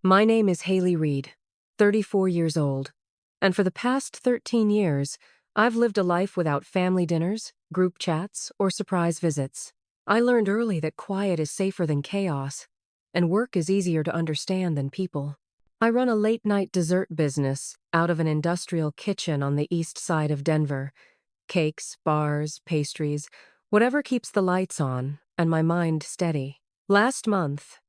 My name is Haley Reed, 34 years old, and for the past 13 years, I've lived a life without family dinners, group chats, or surprise visits. I learned early that quiet is safer than chaos, and work is easier to understand than people. I run a late-night dessert business out of an industrial kitchen on the east side of Denver. Cakes, bars, pastries, whatever keeps the lights on, and my mind steady. Last month,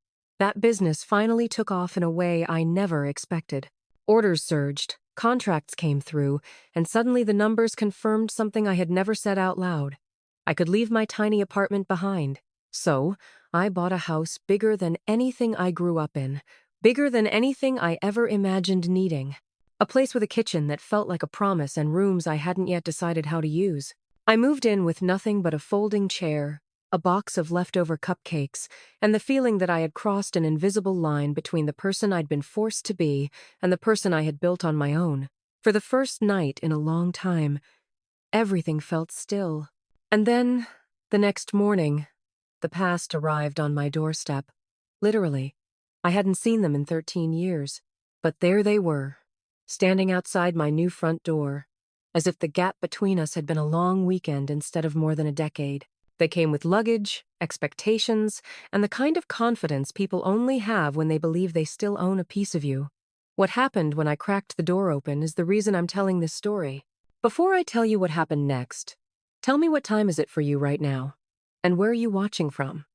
that business finally took off in a way I never expected. Orders surged, contracts came through, and suddenly the numbers confirmed something I had never said out loud. I could leave my tiny apartment behind. So, I bought a house bigger than anything I grew up in, bigger than anything I ever imagined needing. A place with a kitchen that felt like a promise and rooms I hadn't yet decided how to use. I moved in with nothing but a folding chair, a box of leftover cupcakes, and the feeling that I had crossed an invisible line between the person I'd been forced to be and the person I had built on my own. For the first night in a long time, everything felt still. And then, the next morning, the past arrived on my doorstep. Literally. I hadn't seen them in 13 years. But there they were, standing outside my new front door, as if the gap between us had been a long weekend instead of more than a decade. They came with luggage, expectations, and the kind of confidence people only have when they believe they still own a piece of you. What happened when I cracked the door open is the reason I'm telling this story. Before I tell you what happened next, tell me what time is it for you right now? And where are you watching from?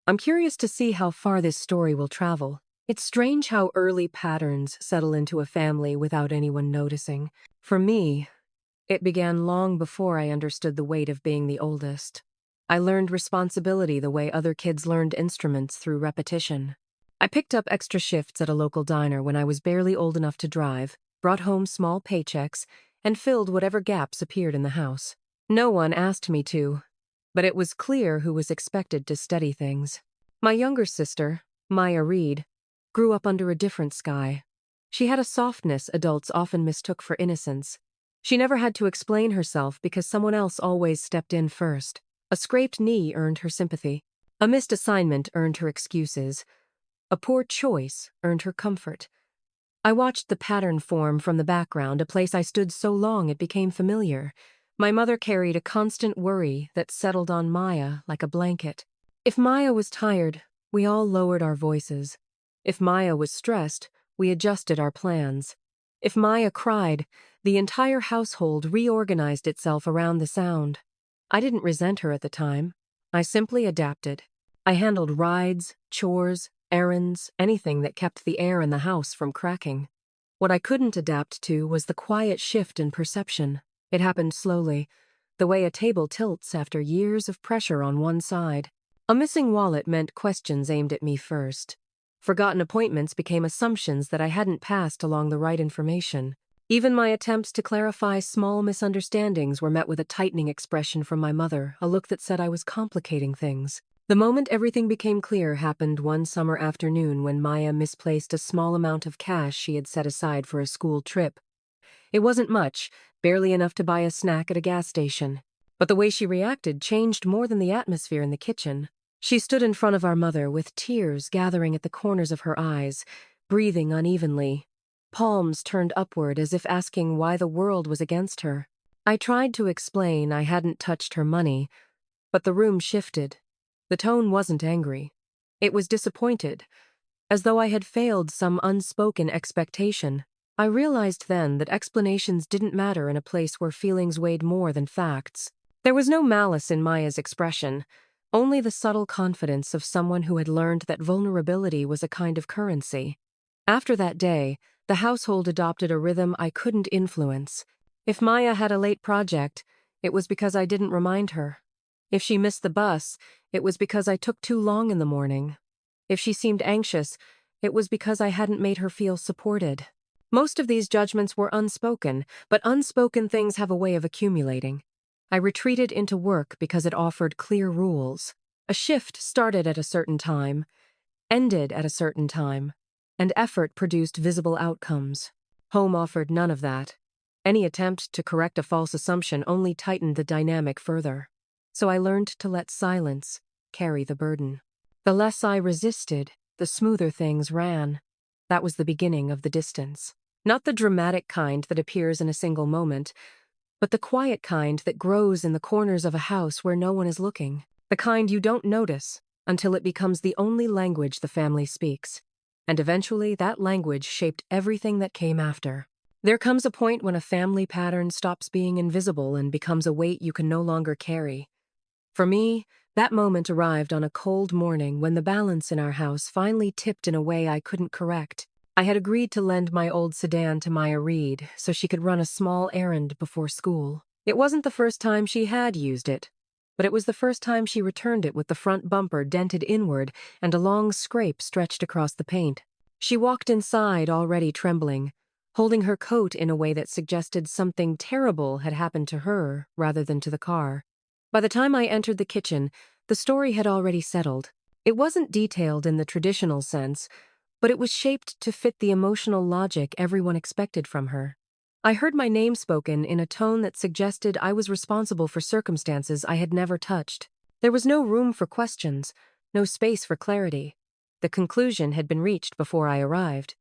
I'm curious to see how far this story will travel. It's strange how early patterns settle into a family without anyone noticing. For me, it began long before I understood the weight of being the oldest. I learned responsibility the way other kids learned instruments through repetition. I picked up extra shifts at a local diner when I was barely old enough to drive, brought home small paychecks, and filled whatever gaps appeared in the house. No one asked me to, but it was clear who was expected to steady things. My younger sister, Maya Reed, grew up under a different sky. She had a softness adults often mistook for innocence. She never had to explain herself because someone else always stepped in first. A scraped knee earned her sympathy. A missed assignment earned her excuses. A poor choice earned her comfort. I watched the pattern form from the background, a place I stood so long it became familiar. My mother carried a constant worry that settled on Maya like a blanket. If Maya was tired, we all lowered our voices. If Maya was stressed, we adjusted our plans. If Maya cried, the entire household reorganized itself around the sound. I didn't resent her at the time. I simply adapted. I handled rides, chores, errands, anything that kept the air in the house from cracking. What I couldn't adapt to was the quiet shift in perception. It happened slowly, the way a table tilts after years of pressure on one side. A missing wallet meant questions aimed at me first. Forgotten appointments became assumptions that I hadn't passed along the right information. Even my attempts to clarify small misunderstandings were met with a tightening expression from my mother, a look that said I was complicating things. The moment everything became clear happened one summer afternoon when Maya misplaced a small amount of cash she had set aside for a school trip. It wasn't much, barely enough to buy a snack at a gas station. But the way she reacted changed more than the atmosphere in the kitchen. She stood in front of our mother with tears gathering at the corners of her eyes, breathing unevenly. Palms turned upward as if asking why the world was against her. I tried to explain I hadn't touched her money, but the room shifted. The tone wasn't angry. It was disappointed, as though I had failed some unspoken expectation. I realized then that explanations didn't matter in a place where feelings weighed more than facts. There was no malice in Maya's expression, only the subtle confidence of someone who had learned that vulnerability was a kind of currency. After that day, the household adopted a rhythm I couldn't influence. If Maya had a late project, it was because I didn't remind her. If she missed the bus, it was because I took too long in the morning. If she seemed anxious, it was because I hadn't made her feel supported. Most of these judgments were unspoken, but unspoken things have a way of accumulating. I retreated into work because it offered clear rules. A shift started at a certain time, ended at a certain time, and effort produced visible outcomes. Home offered none of that. Any attempt to correct a false assumption only tightened the dynamic further. So I learned to let silence carry the burden. The less I resisted, the smoother things ran. That was the beginning of the distance. Not the dramatic kind that appears in a single moment, but the quiet kind that grows in the corners of a house where no one is looking. The kind you don't notice until it becomes the only language the family speaks. And eventually, that language shaped everything that came after. There comes a point when a family pattern stops being invisible and becomes a weight you can no longer carry. For me, that moment arrived on a cold morning when the balance in our house finally tipped in a way I couldn't correct. I had agreed to lend my old sedan to Maya Reed so she could run a small errand before school. It wasn't the first time she had used it, but it was the first time she returned it with the front bumper dented inward and a long scrape stretched across the paint. She walked inside already trembling, holding her coat in a way that suggested something terrible had happened to her rather than to the car. By the time I entered the kitchen, the story had already settled. It wasn't detailed in the traditional sense, but it was shaped to fit the emotional logic everyone expected from her. I heard my name spoken in a tone that suggested I was responsible for circumstances I had never touched. There was no room for questions, no space for clarity. The conclusion had been reached before I arrived.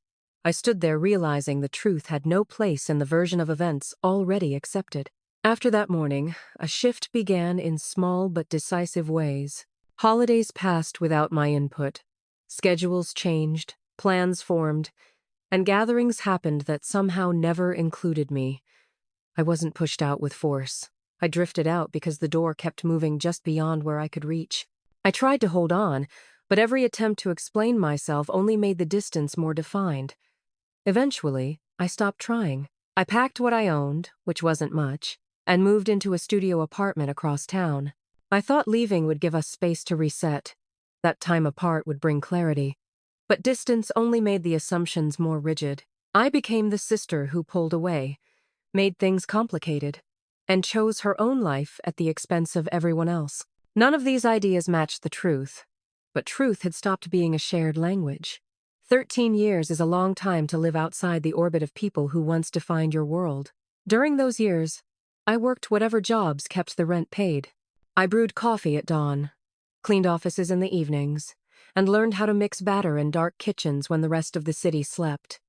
I stood there realizing the truth had no place in the version of events already accepted. After that morning, a shift began in small but decisive ways. Holidays passed without my input. Schedules changed, plans formed, and gatherings happened that somehow never included me. I wasn't pushed out with force. I drifted out because the door kept moving just beyond where I could reach. I tried to hold on, but every attempt to explain myself only made the distance more defined. Eventually, I stopped trying. I packed what I owned, which wasn't much, and moved into a studio apartment across town. I thought leaving would give us space to reset. That time apart would bring clarity. But distance only made the assumptions more rigid. I became the sister who pulled away, made things complicated, and chose her own life at the expense of everyone else. None of these ideas matched the truth, but truth had stopped being a shared language. 13 years is a long time to live outside the orbit of people who once defined your world. During those years, I worked whatever jobs kept the rent paid. I brewed coffee at dawn, cleaned offices in the evenings, and learned how to mix batter in dark kitchens when the rest of the city slept.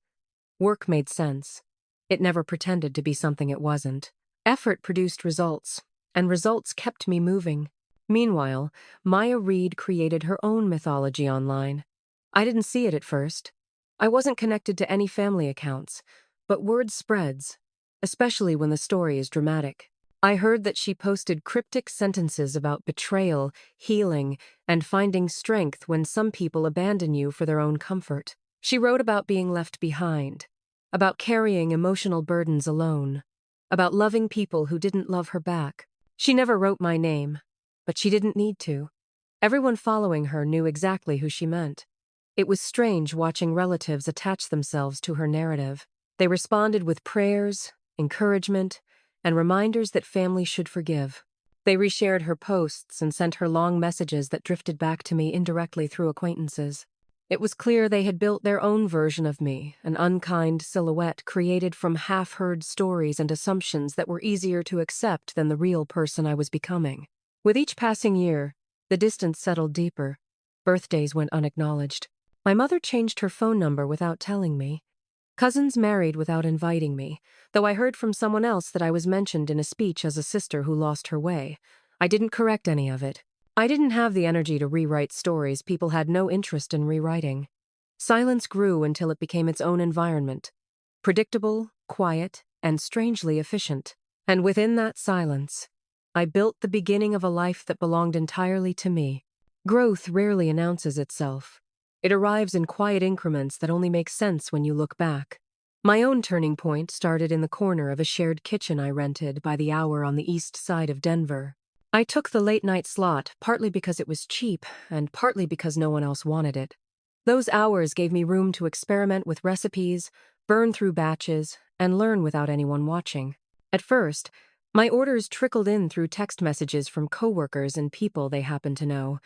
Work made sense. It never pretended to be something it wasn't. Effort produced results, and results kept me moving. Meanwhile, Maya Reed created her own mythology online. I didn't see it at first. I wasn't connected to any family accounts, but word spreads, especially when the story is dramatic. I heard that she posted cryptic sentences about betrayal, healing, and finding strength when some people abandon you for their own comfort. She wrote about being left behind, about carrying emotional burdens alone, about loving people who didn't love her back. She never wrote my name, but she didn't need to. Everyone following her knew exactly who she meant. It was strange watching relatives attach themselves to her narrative. They responded with prayers, encouragement, and reminders that family should forgive. They reshared her posts and sent her long messages that drifted back to me indirectly through acquaintances. It was clear they had built their own version of me, an unkind silhouette created from half-heard stories and assumptions that were easier to accept than the real person I was becoming. With each passing year, the distance settled deeper. Birthdays went unacknowledged. My mother changed her phone number without telling me. Cousins married without inviting me, though I heard from someone else that I was mentioned in a speech as a sister who lost her way. I didn't correct any of it. I didn't have the energy to rewrite stories people had no interest in rewriting. Silence grew until it became its own environment. Predictable, quiet, and strangely efficient. And within that silence, I built the beginning of a life that belonged entirely to me. Growth rarely announces itself. It arrives in quiet increments that only make sense when you look back. My own turning point started in the corner of a shared kitchen I rented by the hour on the east side of Denver. I took the late-night slot, partly because it was cheap and partly because no one else wanted it. Those hours gave me room to experiment with recipes, burn through batches, and learn without anyone watching. At first, my orders trickled in through text messages from coworkers and people they happened to know.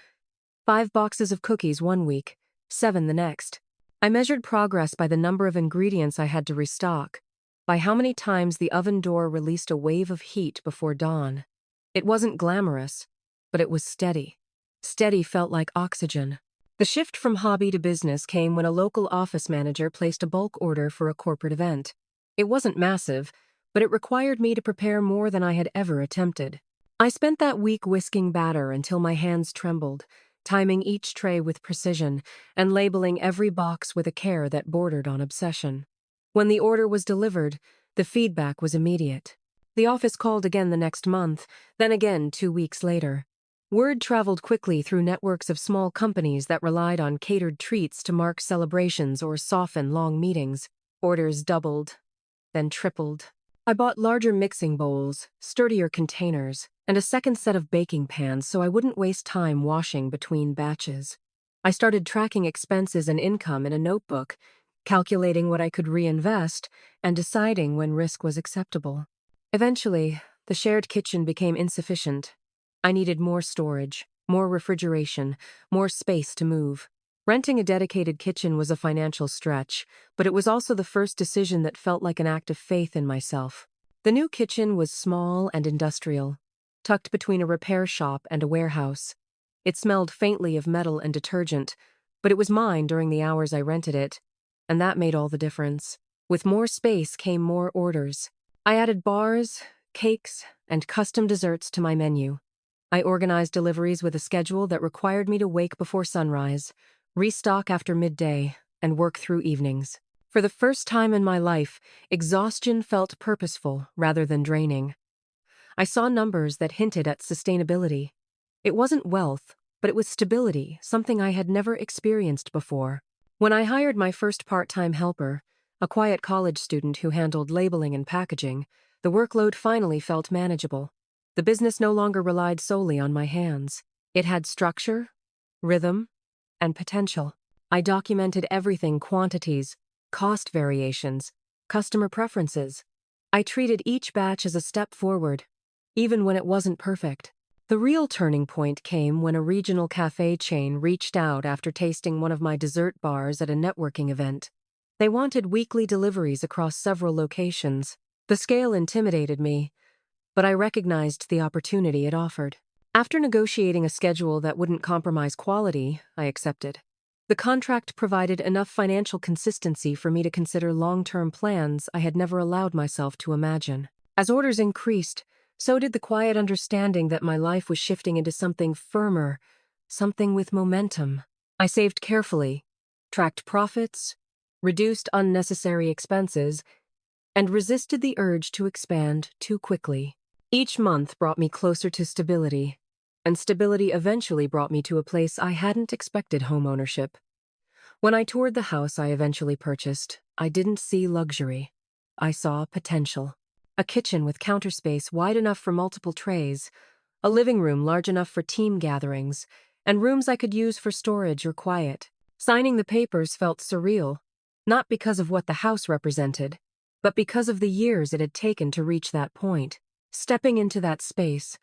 5 boxes of cookies one week, 7 the next. I measured progress by the number of ingredients I had to restock, by how many times the oven door released a wave of heat before dawn. It wasn't glamorous, but it was steady. Steady felt like oxygen. The shift from hobby to business came when a local office manager placed a bulk order for a corporate event. It wasn't massive, but it required me to prepare more than I had ever attempted. I spent that week whisking batter until my hands trembled, timing each tray with precision and labeling every box with a care that bordered on obsession. When the order was delivered, the feedback was immediate. The office called again the next month, then again 2 weeks later. Word traveled quickly through networks of small companies that relied on catered treats to mark celebrations or soften long meetings. Orders doubled, then tripled. I bought larger mixing bowls, sturdier containers, and a second set of baking pans so I wouldn't waste time washing between batches. I started tracking expenses and income in a notebook, calculating what I could reinvest and deciding when risk was acceptable. Eventually, the shared kitchen became insufficient. I needed more storage, more refrigeration, more space to move. Renting a dedicated kitchen was a financial stretch, but it was also the first decision that felt like an act of faith in myself. The new kitchen was small and industrial, tucked between a repair shop and a warehouse. It smelled faintly of metal and detergent, but it was mine during the hours I rented it, and that made all the difference. With more space came more orders. I added bars, cakes, and custom desserts to my menu. I organized deliveries with a schedule that required me to wake before sunrise, restock after midday, and work through evenings. For the first time in my life, exhaustion felt purposeful rather than draining. I saw numbers that hinted at sustainability. It wasn't wealth, but it was stability, something I had never experienced before. When I hired my first part-time helper, a quiet college student who handled labeling and packaging, the workload finally felt manageable. The business no longer relied solely on my hands. It had structure, rhythm, and potential. I documented everything: quantities, cost variations, customer preferences. I treated each batch as a step forward, even when it wasn't perfect. The real turning point came when a regional cafe chain reached out after tasting one of my dessert bars at a networking event. They wanted weekly deliveries across several locations. The scale intimidated me, but I recognized the opportunity it offered. After negotiating a schedule that wouldn't compromise quality, I accepted. The contract provided enough financial consistency for me to consider long-term plans I had never allowed myself to imagine. As orders increased, so did the quiet understanding that my life was shifting into something firmer, something with momentum. I saved carefully, tracked profits, reduced unnecessary expenses, and resisted the urge to expand too quickly. Each month brought me closer to stability, and stability eventually brought me to a place I hadn't expected: homeownership. When I toured the house I eventually purchased, I didn't see luxury. I saw potential. A kitchen with counter space wide enough for multiple trays, a living room large enough for team gatherings, and rooms I could use for storage or quiet. Signing the papers felt surreal, not because of what the house represented, but because of the years it had taken to reach that point. Stepping into that space,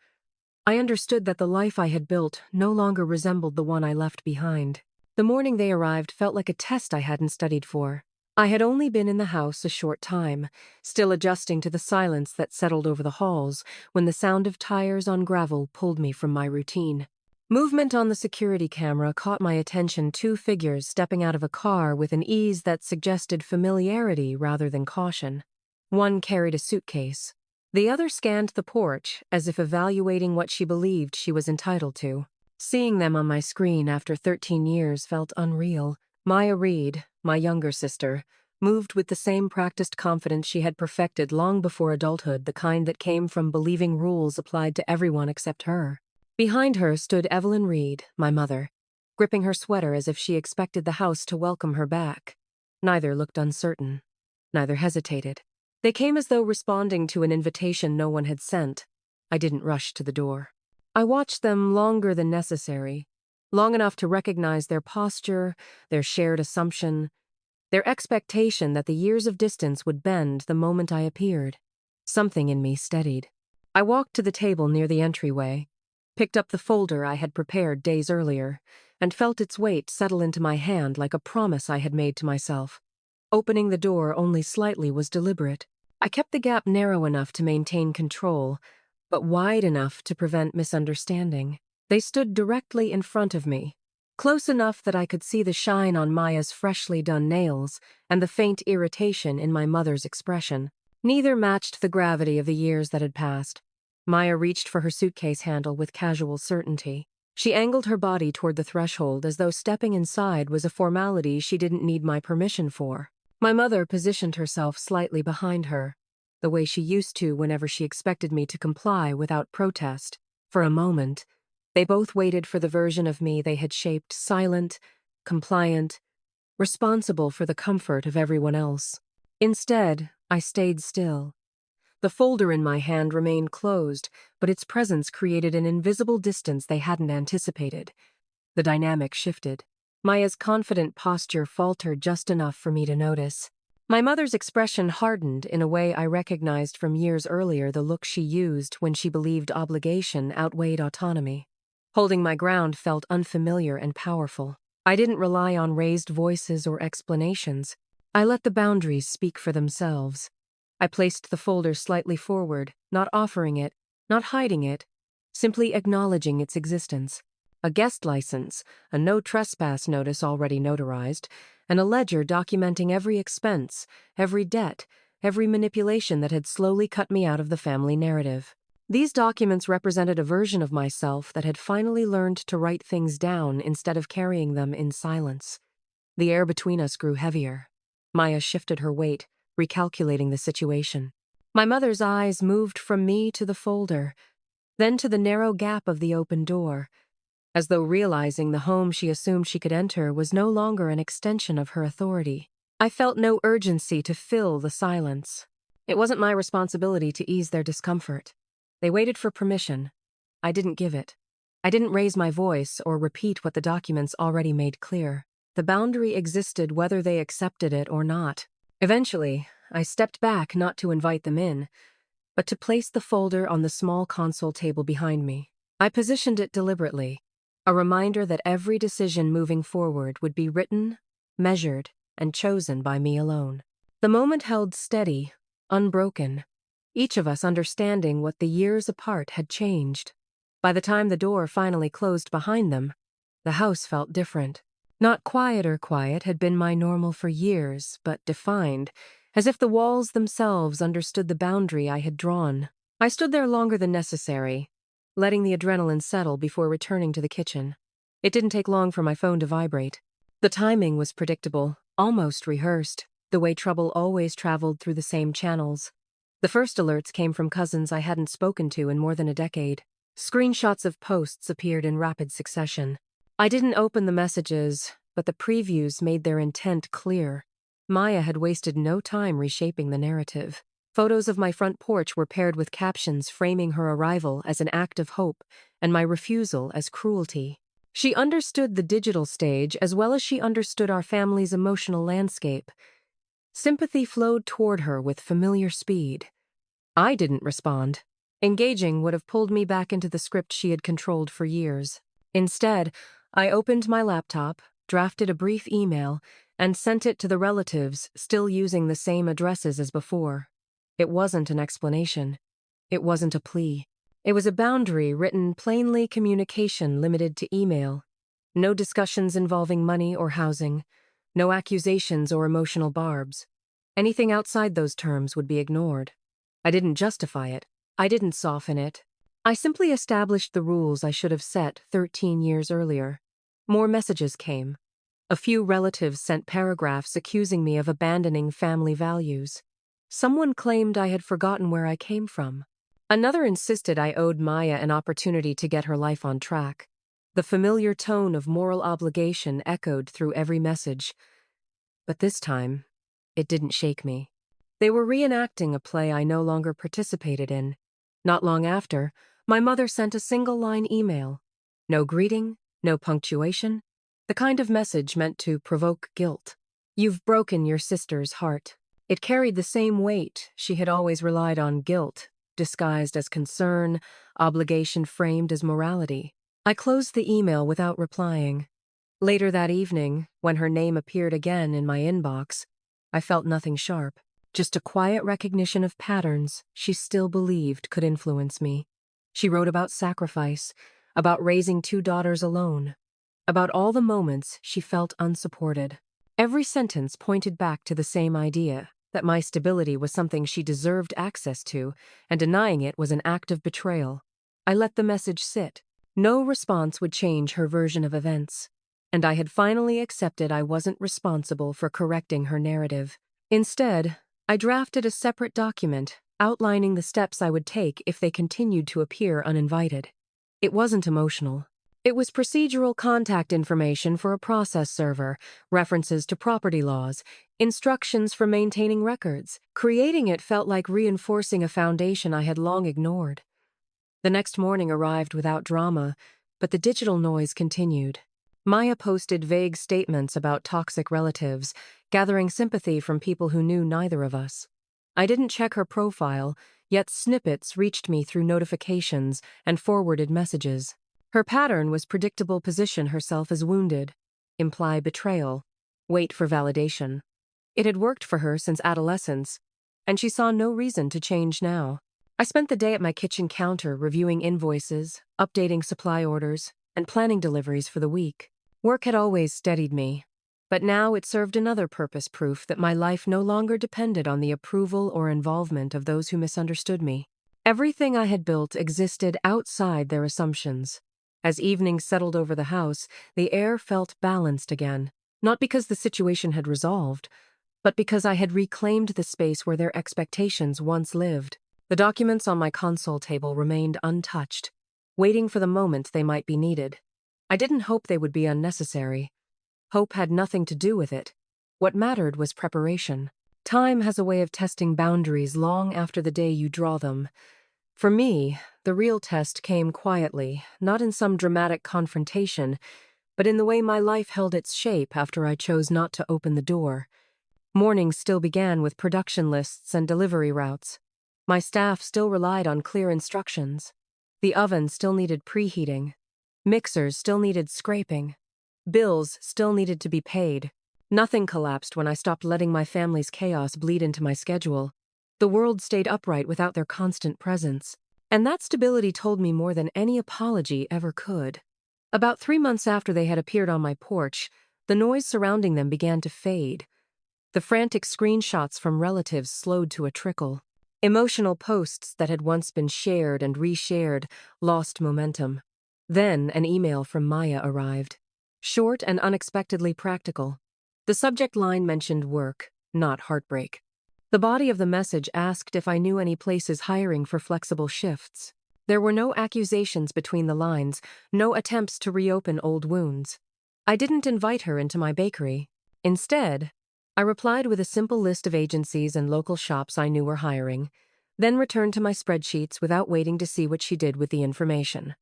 I understood that the life I had built no longer resembled the one I left behind. The morning they arrived felt like a test I hadn't studied for. I had only been in the house a short time, still adjusting to the silence that settled over the halls when the sound of tires on gravel pulled me from my routine. Movement on the security camera caught my attention: two figures stepping out of a car with an ease that suggested familiarity rather than caution. One carried a suitcase. The other scanned the porch as if evaluating what she believed she was entitled to. Seeing them on my screen after 13 years felt unreal. Maya Reed, my younger sister, moved with the same practiced confidence she had perfected long before adulthood, the kind that came from believing rules applied to everyone except her. Behind her stood Evelyn Reed, my mother, gripping her sweater as if she expected the house to welcome her back. Neither looked uncertain. Neither hesitated. They came as though responding to an invitation no one had sent. I didn't rush to the door. I watched them longer than necessary, long enough to recognize their posture, their shared assumption, their expectation that the years of distance would bend the moment I appeared. Something in me steadied. I walked to the table near the entryway, picked up the folder I had prepared days earlier, and felt its weight settle into my hand like a promise I had made to myself. Opening the door only slightly was deliberate. I kept the gap narrow enough to maintain control, but wide enough to prevent misunderstanding. They stood directly in front of me, close enough that I could see the shine on Maya's freshly done nails and the faint irritation in my mother's expression. Neither matched the gravity of the years that had passed. Maya reached for her suitcase handle with casual certainty. She angled her body toward the threshold as though stepping inside was a formality she didn't need my permission for. My mother positioned herself slightly behind her, the way she used to whenever she expected me to comply without protest. For a moment, they both waited for the version of me they had shaped, silent, compliant, responsible for the comfort of everyone else. Instead, I stayed still. The folder in my hand remained closed, but its presence created an invisible distance they hadn't anticipated. The dynamic shifted. Maya's confident posture faltered just enough for me to notice. My mother's expression hardened in a way I recognized from years earlier, the look she used when she believed obligation outweighed autonomy. Holding my ground felt unfamiliar and powerful. I didn't rely on raised voices or explanations. I let the boundaries speak for themselves. I placed the folder slightly forward, not offering it, not hiding it, simply acknowledging its existence. A guest license, a no trespass notice already notarized, and a ledger documenting every expense, every debt, every manipulation that had slowly cut me out of the family narrative. These documents represented a version of myself that had finally learned to write things down instead of carrying them in silence. The air between us grew heavier. Maya shifted her weight, recalculating the situation. My mother's eyes moved from me to the folder, then to the narrow gap of the open door, as though realizing the home she assumed she could enter was no longer an extension of her authority. I felt no urgency to fill the silence. It wasn't my responsibility to ease their discomfort. They waited for permission. I didn't give it. I didn't raise my voice or repeat what the documents already made clear. The boundary existed whether they accepted it or not. Eventually, I stepped back not to invite them in, but to place the folder on the small console table behind me. I positioned it deliberately, a reminder that every decision moving forward would be written, measured, and chosen by me alone. The moment held steady, unbroken, each of us understanding what the years apart had changed. By the time the door finally closed behind them, the house felt different. Not quiet had been my normal for years, but defined, as if the walls themselves understood the boundary I had drawn. I stood there longer than necessary, letting the adrenaline settle before returning to the kitchen. It didn't take long for my phone to vibrate. The timing was predictable, almost rehearsed, the way trouble always traveled through the same channels. The first alerts came from cousins I hadn't spoken to in more than a decade. Screenshots of posts appeared in rapid succession. I didn't open the messages, but the previews made their intent clear. Maya had wasted no time reshaping the narrative. Photos of my front porch were paired with captions framing her arrival as an act of hope and my refusal as cruelty. She understood the digital stage as well as she understood our family's emotional landscape. Sympathy flowed toward her with familiar speed. I didn't respond. Engaging would have pulled me back into the script she had controlled for years. Instead, I opened my laptop, drafted a brief email, and sent it to the relatives still using the same addresses as before. It wasn't an explanation. It wasn't a plea. It was a boundary written plainly, communication limited to email. No discussions involving money or housing. No accusations or emotional barbs. Anything outside those terms would be ignored. I didn't justify it. I didn't soften it. I simply established the rules I should have set 13 years earlier. More messages came. A few relatives sent paragraphs accusing me of abandoning family values. Someone claimed I had forgotten where I came from. Another insisted I owed Maya an opportunity to get her life on track. The familiar tone of moral obligation echoed through every message. But this time, it didn't shake me. They were reenacting a play I no longer participated in. Not long after, my mother sent a single-line email. No greeting, no punctuation, the kind of message meant to provoke guilt. You've broken your sister's heart. It carried the same weight. She had always relied on guilt, disguised as concern, obligation framed as morality. I closed the email without replying. Later that evening, when her name appeared again in my inbox, I felt nothing sharp. Just a quiet recognition of patterns she still believed could influence me. She wrote about sacrifice, about raising 2 daughters alone. about all the moments she felt unsupported. Every sentence pointed back to the same idea, that my stability was something she deserved access to, and denying it was an act of betrayal. I let the message sit. No response would change her version of events, and I had finally accepted I wasn't responsible for correcting her narrative. Instead, I drafted a separate document outlining the steps I would take if they continued to appear uninvited. It wasn't emotional. It was procedural contact information for a process server, references to property laws, instructions for maintaining records. Creating it felt like reinforcing a foundation I had long ignored. The next morning arrived without drama, but the digital noise continued. Maya posted vague statements about toxic relatives, gathering sympathy from people who knew neither of us. I didn't check her profile, yet snippets reached me through notifications and forwarded messages. Her pattern was predictable: position herself as wounded, imply betrayal, wait for validation. It had worked for her since adolescence, and she saw no reason to change now. I spent the day at my kitchen counter reviewing invoices, updating supply orders, and planning deliveries for the week. Work had always steadied me, but now it served another purpose: proof that my life no longer depended on the approval or involvement of those who misunderstood me. Everything I had built existed outside their assumptions. As evening settled over the house, the air felt balanced again, not because the situation had resolved, but because I had reclaimed the space where their expectations once lived. The documents on my console table remained untouched, waiting for the moment they might be needed. I didn't hope they would be unnecessary. Hope had nothing to do with it. What mattered was preparation. Time has a way of testing boundaries long after the day you draw them. For me, the real test came quietly, not in some dramatic confrontation, but in the way my life held its shape after I chose not to open the door. Mornings still began with production lists and delivery routes. My staff still relied on clear instructions. The oven still needed preheating. Mixers still needed scraping. Bills still needed to be paid. Nothing collapsed when I stopped letting my family's chaos bleed into my schedule. The world stayed upright without their constant presence, and that stability told me more than any apology ever could. About 3 months after they had appeared on my porch, the noise surrounding them began to fade. The frantic screenshots from relatives slowed to a trickle. Emotional posts that had once been shared and reshared lost momentum. Then an email from Maya arrived. Short and unexpectedly practical. The subject line mentioned work, not heartbreak. The body of the message asked if I knew any places hiring for flexible shifts. There were no accusations between the lines, no attempts to reopen old wounds. I didn't invite her into my bakery. Instead, I replied with a simple list of agencies and local shops I knew were hiring, then returned to my spreadsheets without waiting to see what she did with the information.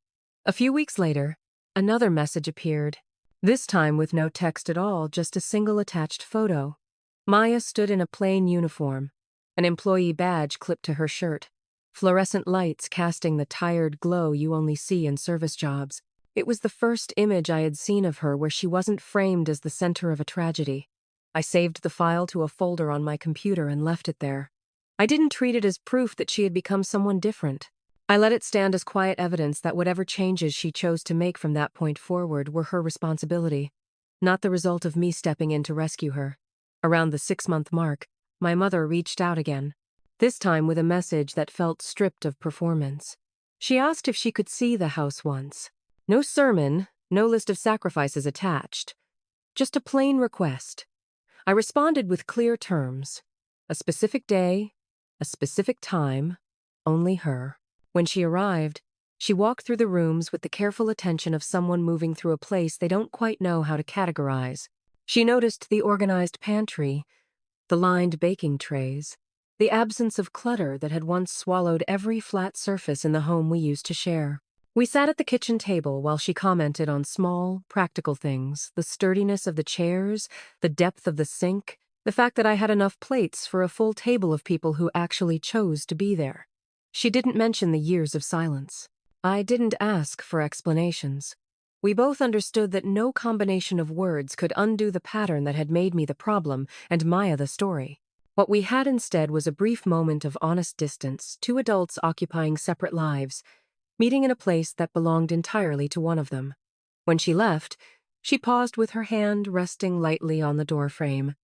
A few weeks later, another message appeared, this time with no text at all, just a single attached photo. Maya stood in a plain uniform, an employee badge clipped to her shirt, fluorescent lights casting the tired glow you only see in service jobs. It was the first image I had seen of her where she wasn't framed as the center of a tragedy. I saved the file to a folder on my computer and left it there. I didn't treat it as proof that she had become someone different. I let it stand as quiet evidence that whatever changes she chose to make from that point forward were her responsibility, not the result of me stepping in to rescue her. Around the 6-month mark, my mother reached out again, this time with a message that felt stripped of performance. She asked if she could see the house once. No sermon, no list of sacrifices attached. Just a plain request. I responded with clear terms. A specific day, a specific time, only her. When she arrived, she walked through the rooms with the careful attention of someone moving through a place they don't quite know how to categorize. She noticed the organized pantry, the lined baking trays, the absence of clutter that had once swallowed every flat surface in the home we used to share. We sat at the kitchen table while she commented on small, practical things, the sturdiness of the chairs, the depth of the sink, the fact that I had enough plates for a full table of people who actually chose to be there. She didn't mention the years of silence. I didn't ask for explanations. We both understood that no combination of words could undo the pattern that had made me the problem and Maya the story. What we had instead was a brief moment of honest distance, two adults occupying separate lives, meeting in a place that belonged entirely to one of them. When she left, She paused with her hand resting lightly on the doorframe.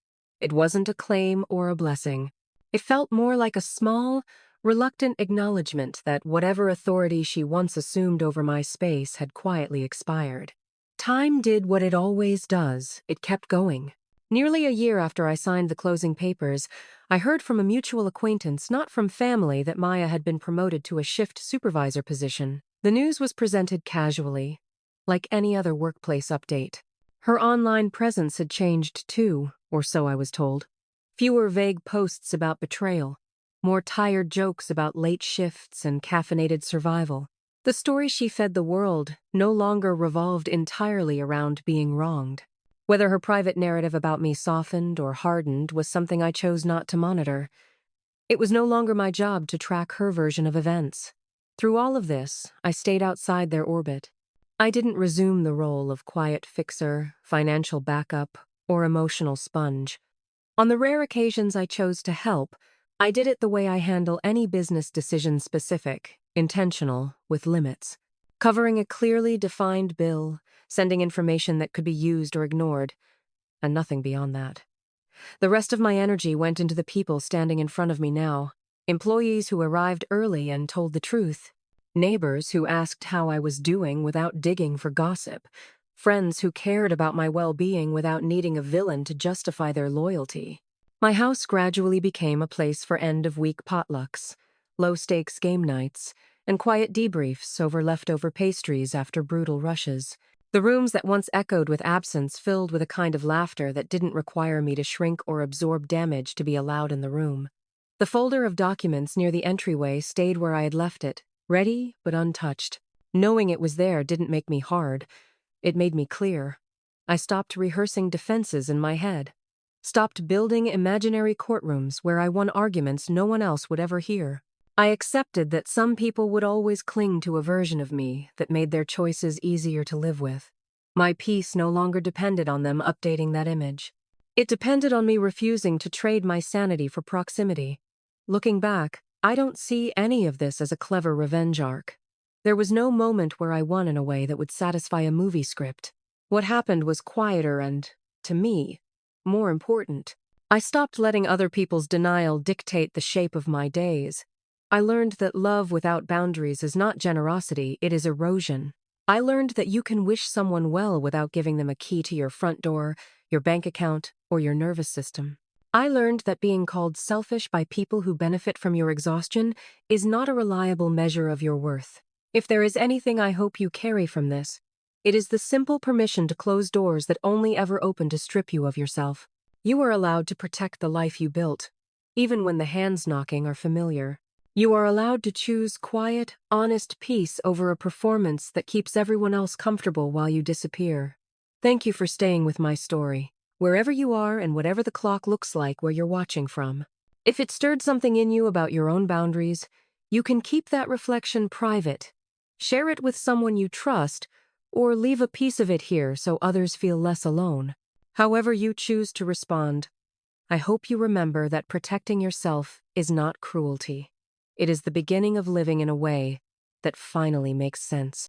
It wasn't a claim or a blessing. It felt more like a small, reluctant acknowledgement that whatever authority she once assumed over my space had quietly expired. Time did what it always does. It kept going. Nearly a year after I signed the closing papers, I heard from a mutual acquaintance, not from family, that Maya had been promoted to a shift supervisor position. The news was presented casually, like any other workplace update. Her online presence had changed too, or so I was told. Fewer vague posts about betrayal, more tired jokes about late shifts and caffeinated survival. The story she fed the world no longer revolved entirely around being wronged. Whether her private narrative about me softened or hardened was something I chose not to monitor. It was no longer my job to track her version of events. Through all of this, I stayed outside their orbit. I didn't resume the role of quiet fixer, financial backup, or emotional sponge. On the rare occasions I chose to help, I did it the way I handle any business decision: specific, intentional, with limits. Covering a clearly defined bill, sending information that could be used or ignored, and nothing beyond that. The rest of my energy went into the people standing in front of me now. Employees who arrived early and told the truth. Neighbors who asked how I was doing without digging for gossip. Friends who cared about my well-being without needing a villain to justify their loyalty. My house gradually became a place for end-of-week potlucks, low-stakes game nights, and quiet debriefs over leftover pastries after brutal rushes. The rooms that once echoed with absence filled with a kind of laughter that didn't require me to shrink or absorb damage to be allowed in the room. The folder of documents near the entryway stayed where I had left it, ready but untouched. Knowing it was there didn't make me hard. It made me clear. I stopped rehearsing defenses in my head. Stopped building imaginary courtrooms where I won arguments no one else would ever hear. I accepted that some people would always cling to a version of me that made their choices easier to live with. My peace no longer depended on them updating that image. It depended on me refusing to trade my sanity for proximity. Looking back, I don't see any of this as a clever revenge arc. There was no moment where I won in a way that would satisfy a movie script. What happened was quieter and, to me, more important. I stopped letting other people's denial dictate the shape of my days. I learned that love without boundaries is not generosity, it is erosion. I learned that you can wish someone well without giving them a key to your front door, your bank account, or your nervous system. I learned that being called selfish by people who benefit from your exhaustion is not a reliable measure of your worth. If there is anything I hope you carry from this, it is the simple permission to close doors that only ever open to strip you of yourself. You are allowed to protect the life you built, even when the hands knocking are familiar. You are allowed to choose quiet, honest peace over a performance that keeps everyone else comfortable while you disappear. Thank you for staying with my story, wherever you are and whatever the clock looks like where you're watching from. If it stirred something in you about your own boundaries, you can keep that reflection private. Share it with someone you trust, or leave a piece of it here so others feel less alone. However you choose to respond, I hope you remember that protecting yourself is not cruelty. It is the beginning of living in a way that finally makes sense.